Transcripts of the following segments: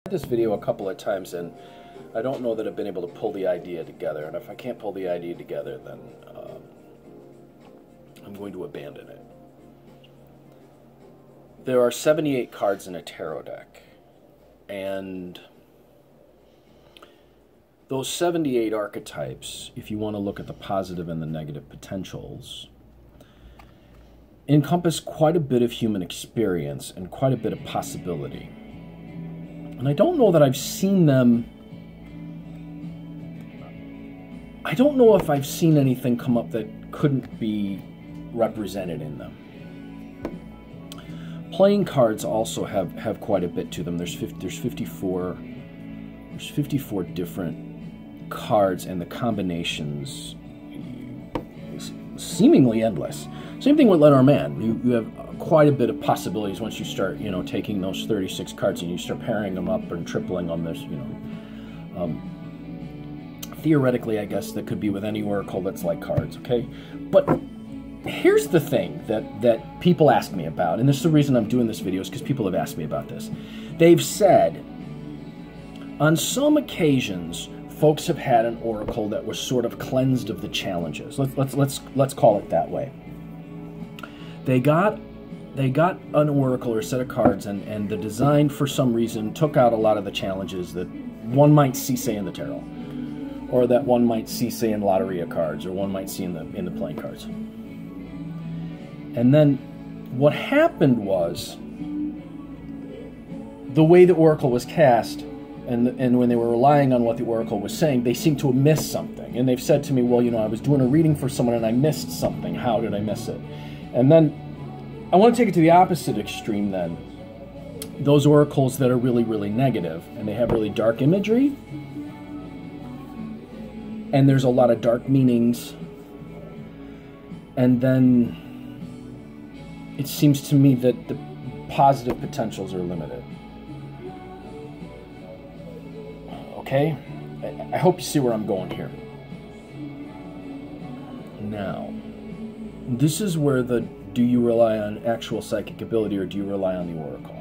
This video a couple of times and I don't know that I've been able to pull the idea together, and if I can't pull the idea together, then I'm going to abandon it. There are 78 cards in a tarot deck, and those 78 archetypes, if you want to look at the positive and the negative potentials, encompass quite a bit of human experience and quite a bit of possibility. And I don't know that I've seen them. I don't know if I've seen anything come up that couldn't be represented in them. Playing cards also have quite a bit to them. There's 54 different cards, and the combinations is seemingly endless. Same thing with Lenormand. You have quite a bit of possibilities once you start, taking those 36 cards and you start pairing them up and tripling them. There's, theoretically, I guess that could be with any oracle that's like cards, okay? But here's the thing that people ask me about, and this is the reason I'm doing this video, is because people have asked me about this. They've said, on some occasions, folks have had an oracle that was sort of cleansed of the challenges. Let's call it that way. They got an oracle or a set of cards, and the design, for some reason, took out a lot of the challenges that one might see, say, in the tarot, or that one might see, say, in Lotteria cards, or one might see in the playing cards. And then what happened was, the way the oracle was cast, and when they were relying on what the oracle was saying, they seemed to have missed something. And they've said to me, well, I was doing a reading for someone and I missed something. How did I miss it? And then I want to take it to the opposite extreme then. Those oracles that are really, really negative, and they have really dark imagery, and there's a lot of dark meanings, and then it seems to me that the positive potentials are limited. Okay? I hope you see where I'm going here. Now, this is where do you rely on actual psychic ability, or do you rely on the oracle?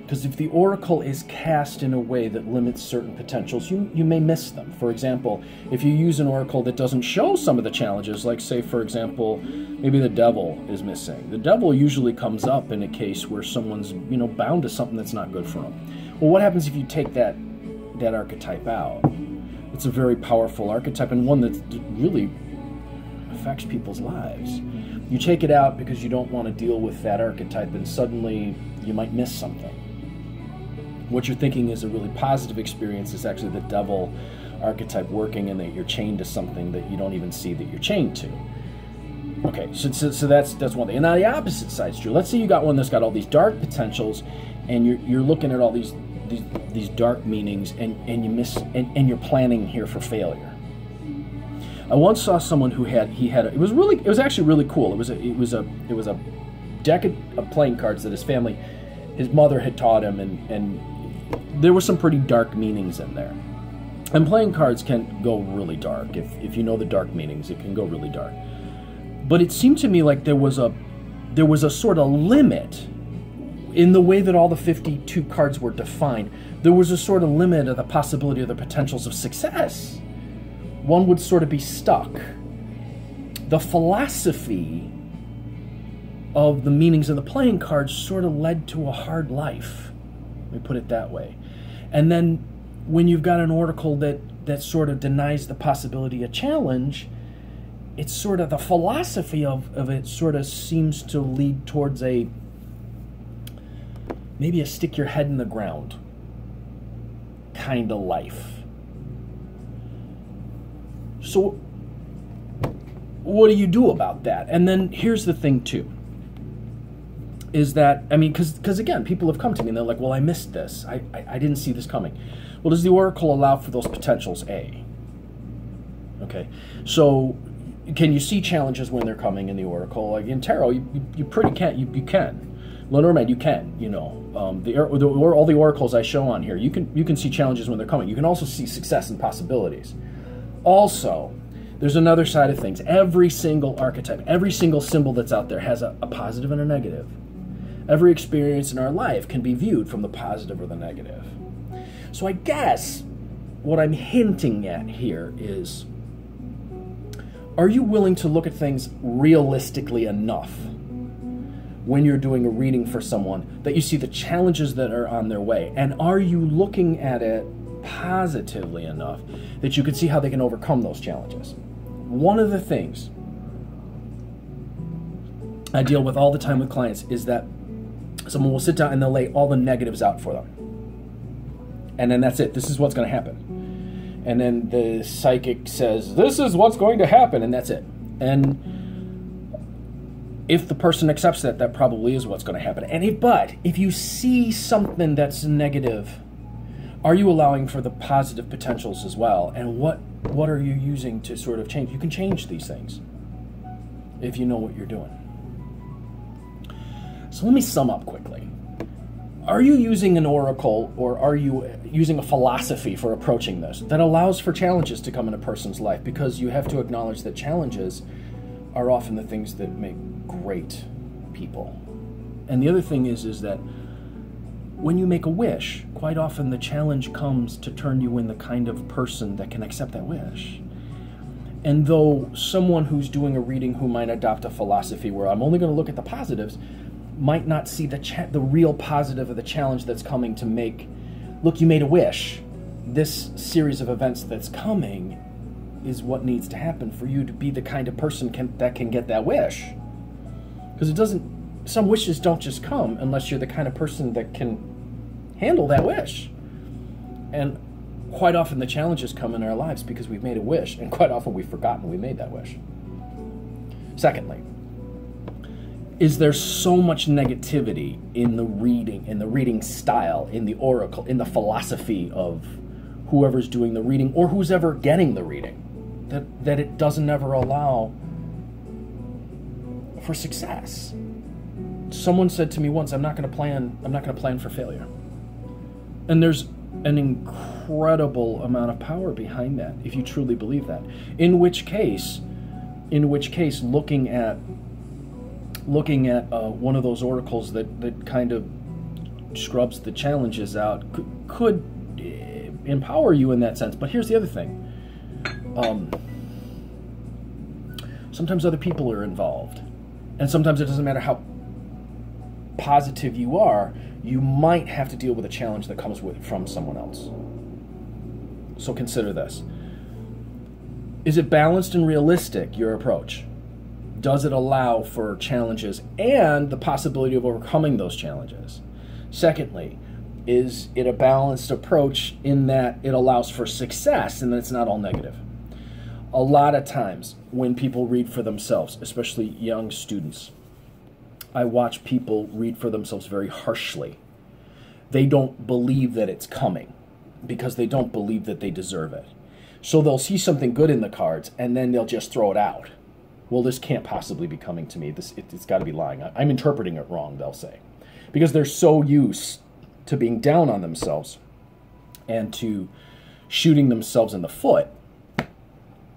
Because if the oracle is cast in a way that limits certain potentials, you may miss them. For example, if you use an oracle that doesn't show some of the challenges, like, say, for example, maybe the devil is missing. The devil usually comes up in a case where someone's, bound to something that's not good for them. Well, what happens if you take that archetype out? It's a very powerful archetype, and one that really affects people's lives. You take it out because you don't want to deal with that archetype, and suddenly you might miss something. What you're thinking is a really positive experience is actually the devil archetype working, and that you're chained to something that you don't even see that you're chained to. Okay, so that's one thing. And now the opposite side's true. Let's say you got one that's got all these dark potentials, and you're looking at all these dark meanings, and you miss, and you're planning here for failure. I once saw someone who it was actually really cool. It was a deck of playing cards that his mother had taught him, and there were some pretty dark meanings in there. And playing cards can go really dark. If you know the dark meanings, it can go really dark. But it seemed to me like there was a sort of limit in the way that all the 52 cards were defined. There was a sort of limit of the possibility of the potentials of success. One would sort of be stuck. The philosophy of the meanings of the playing cards sort of led to a hard life. Let me put it that way. And then when you've got an oracle that sort of denies the possibility of challenge, it's sort of the philosophy of it sort of seems to lead towards maybe a stick your head in the ground kind of life. So what do you do about that? And then here's the thing too, is that, because again, people have come to me and they're like, well, I missed this. I didn't see this coming. Well, does the oracle allow for those potentials? Okay, so can you see challenges when they're coming in the oracle? Like in tarot, you can. Lenormand, you can, all the oracles I show on here, you can see challenges when they're coming. You can also see success and possibilities. Also, there's another side of things. Every single archetype, every single symbol that's out there has a positive and a negative. Every experience in our life can be viewed from the positive or the negative. So I guess what I'm hinting at here is, are you willing to look at things realistically enough when you're doing a reading for someone that you see the challenges that are on their way? And are you looking at it positively enough that you can see how they can overcome those challenges? One of the things I deal with all the time with clients is that someone will sit down and they'll lay all the negatives out for them. And then that's it. This is what's going to happen. And then the psychic says, this is what's going to happen, and that's it. And if the person accepts that, that probably is what's going to happen. But if you see something that's negative, are you allowing for the positive potentials as well? And what are you using to sort of change? You can change these things if you know what you're doing. So let me sum up quickly. Are you using an oracle, or are you using a philosophy for approaching this that allows for challenges to come in a person's life? Because you have to acknowledge that challenges are often the things that make great people. And the other thing is that when you make a wish, quite often the challenge comes to turn you in the kind of person that can accept that wish. And though someone who's doing a reading who might adopt a philosophy where I'm only going to look at the positives, might not see the real positive of the challenge that's coming to make, look, you made a wish. This series of events that's coming is what needs to happen for you to be the kind of person that can get that wish. Because some wishes don't just come unless you're the kind of person that can handle that wish. And quite often the challenges come in our lives because we've made a wish, and quite often we've forgotten we made that wish. Secondly, is there so much negativity in the reading style, in the oracle, in the philosophy of whoever's doing the reading or who's ever getting the reading, that it doesn't ever allow for success? Someone said to me once, I'm not going to plan for failure. And there's an incredible amount of power behind that if you truly believe that. In which case looking at one of those oracles that kind of scrubs the challenges out could empower you in that sense. But here's the other thing. Sometimes other people are involved. And sometimes it doesn't matter how positive you are, you might have to deal with a challenge that comes from someone else. So consider this. Is it balanced and realistic, your approach? Does it allow for challenges and the possibility of overcoming those challenges? Secondly, is it a balanced approach in that it allows for success and that it's not all negative? A lot of times when people read for themselves, especially young students, I watch people read for themselves very harshly. They don't believe that it's coming because they don't believe that they deserve it. So they'll see something good in the cards and then they'll just throw it out. Well, this can't possibly be coming to me. It's got to be lying. I'm interpreting it wrong, they'll say. Because they're so used to being down on themselves and to shooting themselves in the foot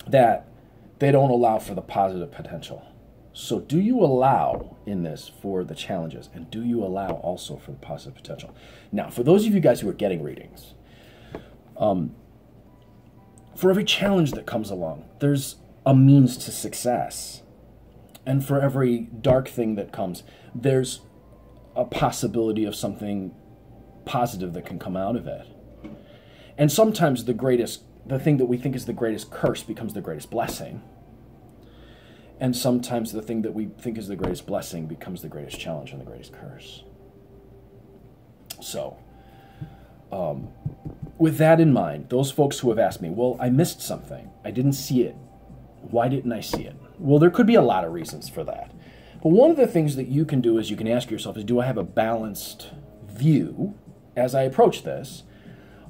that they don't allow for the positive potential. So do you allow in this for the challenges, and do you allow also for the positive potential? Now, for those of you guys who are getting readings, for every challenge that comes along, there's a means to success. And for every dark thing that comes, there's a possibility of something positive that can come out of it. And sometimes the thing that we think is the greatest curse becomes the greatest blessing. And sometimes the thing that we think is the greatest blessing becomes the greatest challenge and the greatest curse. So, with that in mind, those folks who have asked me, well, I missed something. I didn't see it. Why didn't I see it? Well, there could be a lot of reasons for that. But one of the things that you can do is you can ask yourself is, do I have a balanced view as I approach this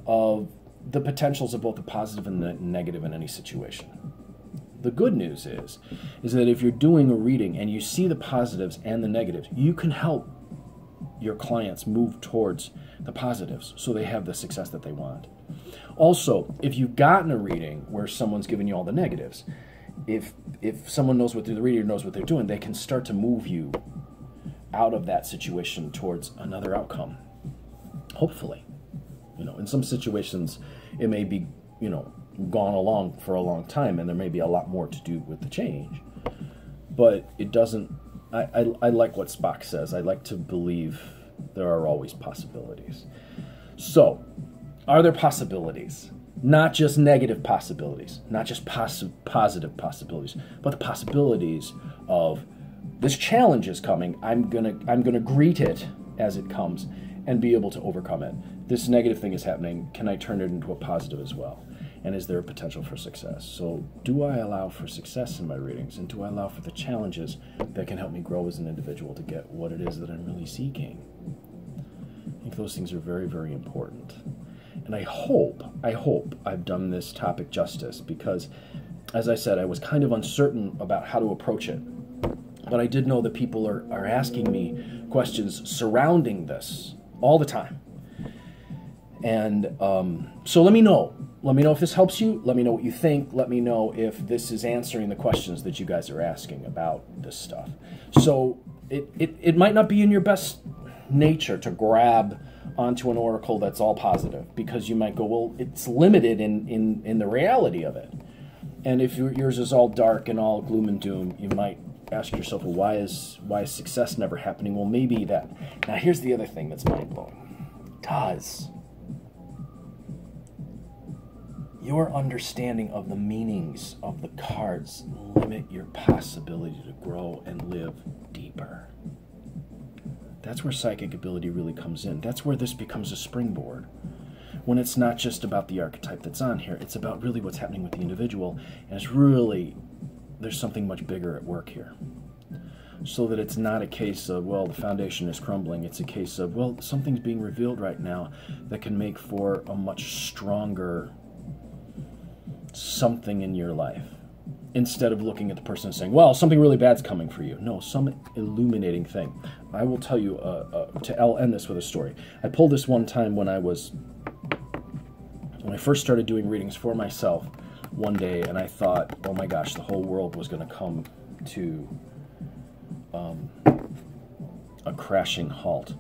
of the potentials of both the positive and the negative in any situation? The good news is that if you're doing a reading and you see the positives and the negatives, you can help your clients move towards the positives so they have the success that they want. Also, if you've gotten a reading where someone's giving you all the negatives, if someone knows what they're, the reader knows what they're doing, they can start to move you out of that situation towards another outcome. Hopefully. You know, in some situations, it may be, you know, gone along for a long time, and there may be a lot more to do with the change. But it doesn't, I like what Spock says. I like to believe there are always possibilities. So, are there possibilities? Not just negative possibilities, not just positive possibilities, but the possibilities of this challenge is coming. I'm gonna greet it as it comes and be able to overcome it. This negative thing is happening. Can I turn it into a positive as well? And is there a potential for success? So do I allow for success in my readings? And do I allow for the challenges that can help me grow as an individual to get what it is that I'm really seeking? I think those things are very, very important. And I hope I've done this topic justice, because, as I said, I was kind of uncertain about how to approach it. But I did know that people are asking me questions surrounding this all the time. And so let me know. Let me know if this helps you. Let me know what you think. Let me know if this is answering the questions that you guys are asking about this stuff. So it might not be in your best nature to grab onto an oracle that's all positive, because you might go, well, it's limited in the reality of it. And if yours is all dark and all gloom and doom, you might ask yourself, well, why is success never happening? Well, maybe that. Now, here's the other thing that's mind-blowing. Does your understanding of the meanings of the cards limit your possibility to grow and live deeper? That's where psychic ability really comes in. That's where this becomes a springboard. When it's not just about the archetype that's on here, it's about really what's happening with the individual, and it's really, there's something much bigger at work here. So that it's not a case of, well, the foundation is crumbling. It's a case of, well, something's being revealed right now that can make for a much stronger something in your life. Instead of looking at the person and saying, well, something really bad's coming for you. No, some illuminating thing. I will tell you, I'll end this with a story. I pulled this one time when I first started doing readings for myself one day, and I thought, oh my gosh, the whole world was going to come to a crashing halt.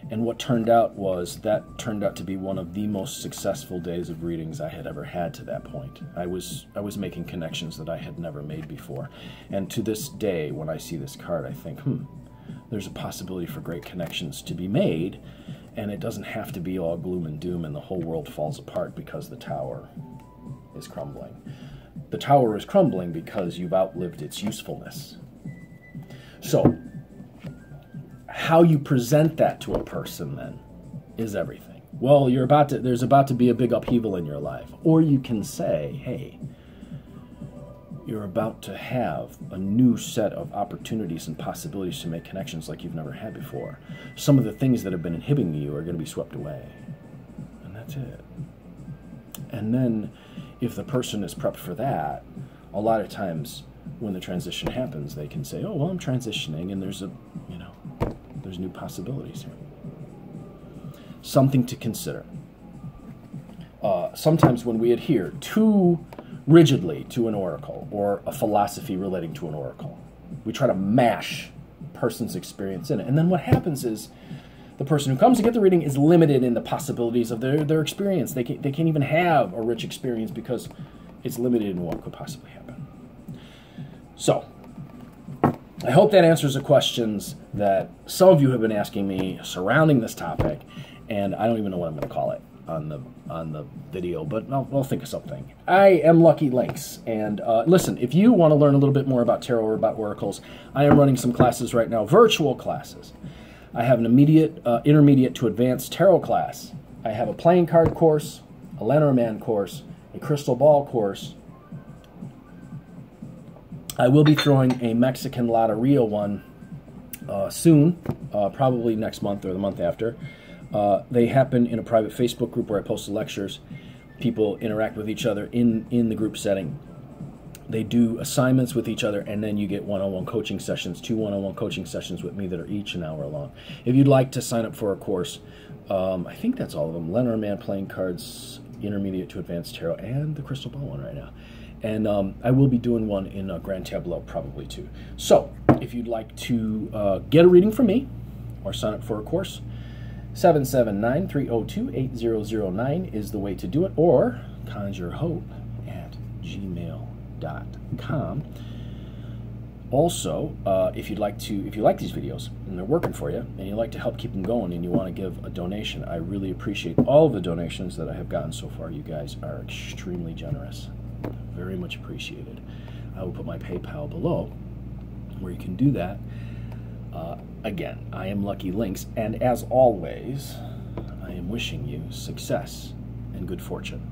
And what turned out to be one of the most successful days of readings I had ever had to that point. I was making connections that I had never made before. And to this day, when I see this card, I think, there's a possibility for great connections to be made, and it doesn't have to be all gloom and doom and the whole world falls apart because the tower is crumbling. The tower is crumbling because you've outlived its usefulness. So, how you present that to a person then is everything. Well, there's about to be a big upheaval in your life. Or you can say, hey, you're about to have a new set of opportunities and possibilities to make connections like you've never had before. Some of the things that have been inhibiting you are going to be swept away. And that's it. And then if the person is prepped for that, a lot of times when the transition happens, they can say, oh, well, I'm transitioning, and there's new possibilities here. Something to consider. Sometimes when we adhere too rigidly to an oracle or a philosophy relating to an oracle, we try to mash a person's experience in it. And then what happens is the person who comes to get the reading is limited in the possibilities of their experience. They can't even have a rich experience because it's limited in what could possibly happen. So, I hope that answers the questions that some of you have been asking me surrounding this topic, and I don't even know what I'm going to call it on the video, but I'll think of something. I am Lucky Links, and listen, if you want to learn a little bit more about tarot or about oracles, I am running some classes right now, virtual classes. I have an intermediate to advanced tarot class. I have a playing card course, a Lenormand course, a crystal ball course. I will be throwing a Mexican Loteria one soon, probably next month or the month after. They happen in a private Facebook group where I post the lectures. People interact with each other in the group setting. They do assignments with each other, and then you get one-on-one coaching sessions, 2 one-on-one coaching sessions with me that are each an hour long. If you'd like to sign up for a course, I think that's all of them. Lenormand playing cards, intermediate to advanced tarot, and the crystal ball one right now. And I will be doing one in Grand Tableau probably too. So if you'd like to get a reading from me, or sign up for a course, 779-302-8009 is the way to do it, or conjurehope@gmail.com. Also, if you like these videos and they're working for you and you like to help keep them going and you want to give a donation, I really appreciate all of the donations that I have gotten so far. You guys are extremely generous. Very much appreciated. I will put my PayPal below where you can do that. Again, I am Lucky Links, and as always, I am wishing you success and good fortune.